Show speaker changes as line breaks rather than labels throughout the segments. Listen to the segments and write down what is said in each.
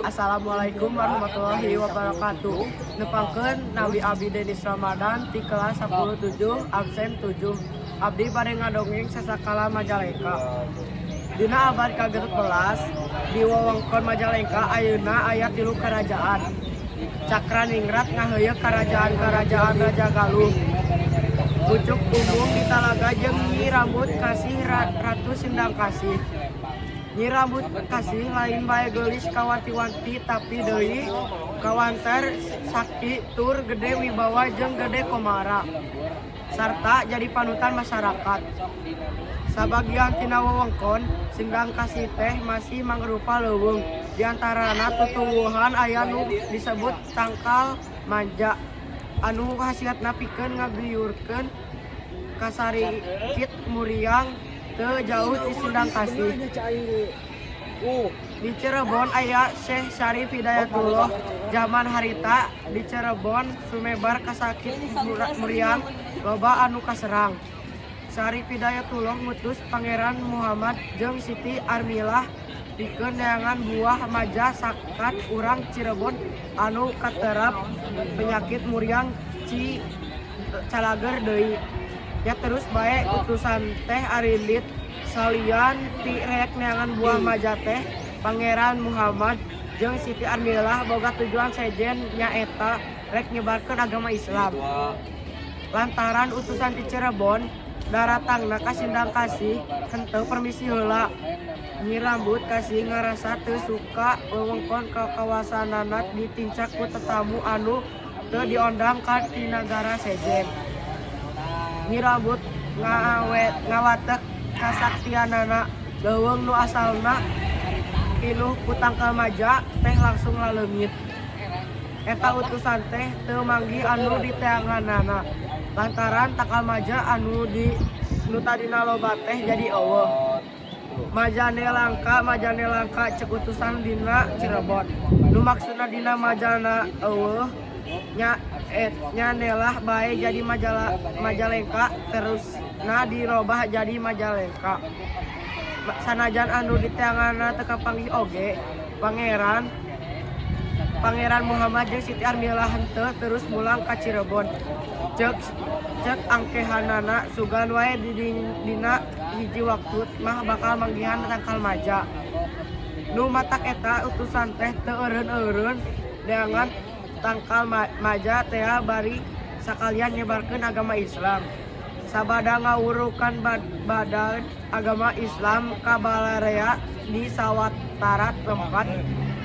Assalamualaikum warahmatullahi wabarakatuh. Nepangkeun Nabi Abdi Denis Ramadan ti kelas 17 absen 7. Abdi bade ngadongeng sasakala Majalengka. Dina abad ka-13 di wewengkon Majalengka ayeuna aya 3 kerajaan. Cakraningrat ngaheuyeuk kerajaan-kerajaan Raja Galuh. Pucuk Umung di Talaga jeung Nyi Rambut Kasih Ratu Sindang Kasih. Nyi Rambut Kasih lain bae geulis kawanti-wanti tapi deui kawanter sakti tur gede wibawa jeung gede komara sarta jadi panutan masyarakat. Sabagian tina wewengkon Sindang Kasih teh masih mangrupa leuweung. Di antarana tutuwuhan aya nu disebut Tangkal Manja anu hasiatna pikeun ngaguyurkeun kasarikit Muriang teu jauh di Sindang Kasih. Di Cirebon aya Syekh Syarif Hidayatullah zaman harita di Cirebon sumebar kasakit Muriang loba anu kaserang. Syarif Hidayatullah ngutus Pangeran Muhammad jeung Siti Armilah pikeun neangan buah maja sakat urang Cirebon anu katerap penyakit Muriang calager deui. Ya terus bae utusan teh Arinlit salian ti rek neangan buah maja teh Pangeran Muhammad jeung Siti Armilah boga tujuan sejen nyaeta rek nyebarkeun agama Islam. Lantaran utusan ti Cirebon daratangna ka Sindang Kasih henteu permisi heula. Nyi Rambut Kasih ngarasa teu suka wewengkon kawasanana ditincak ku tetamu anu teu diondang ka ti nagara sejen. Nyi Rambut ngawatek kasaktianana leuweung nu asalna pinuh ku Tangkal Maja teh langsung laleungit. Eta utusan teh teu manggi anu diteanganana lantaran Tangkal Maja anu tadina loba teh jadi eueuh. Majane langka cek utusan dina Cirebon. Nu maksudna dina majana eueuh nya nelah bae jadi Majalengka terusna dirobah jadi Majalengka. Sanajan anu diteanganna teu kapanggih oge Pangeran Muhammad jeung Siti Armilah henteu terus mulang ka Cirebon. Cek angkehanana sugan wae dina hiji waktu mah bakal manggihan Tangkal Maja. Nu matak eta utusan teh teu eureun-eureun deangan Tangkal Maja teh bari sakalian nyebarkeun agama Islam. Sabada ngawurukan badan agama Islam ka balarea di sawatara tempat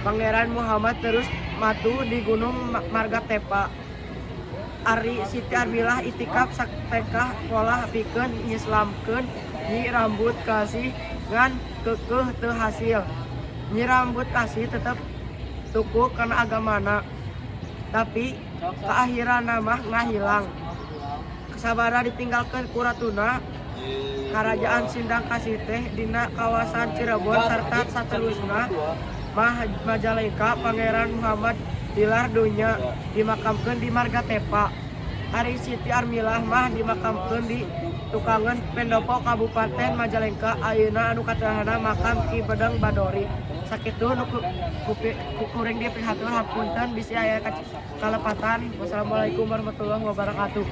Pangeran Muhammad terus matu di Gunung Margatepa. Ari Siti Armilah itikaf saktekah pola pikeun nyislamkeun Nyi Rambut Kasih ngan keukeuh teu hasil. Nyi Rambut Kasih tetep tuku kana agamana tapi kaakhiranna mah ngahilang. Sabada ditinggalkeun ku ratuna Karajaan Sindang Kasih teh dina kawasan Cirebon sarta saterusna Majalengka Pangeran Muhammad tilar dunya dimakamkeun di Margatepa. Ari Siti Armilah mah dimakamkeun di Tukangan Pendopo Kabupaten Majalengka ayeuna anu katerahna makam Ki Bedeng Badori. Sakitu nu kuring diprihatur hapunten bisi aya kalepatan. Wassalamualaikum warahmatullahi wabarakatuh.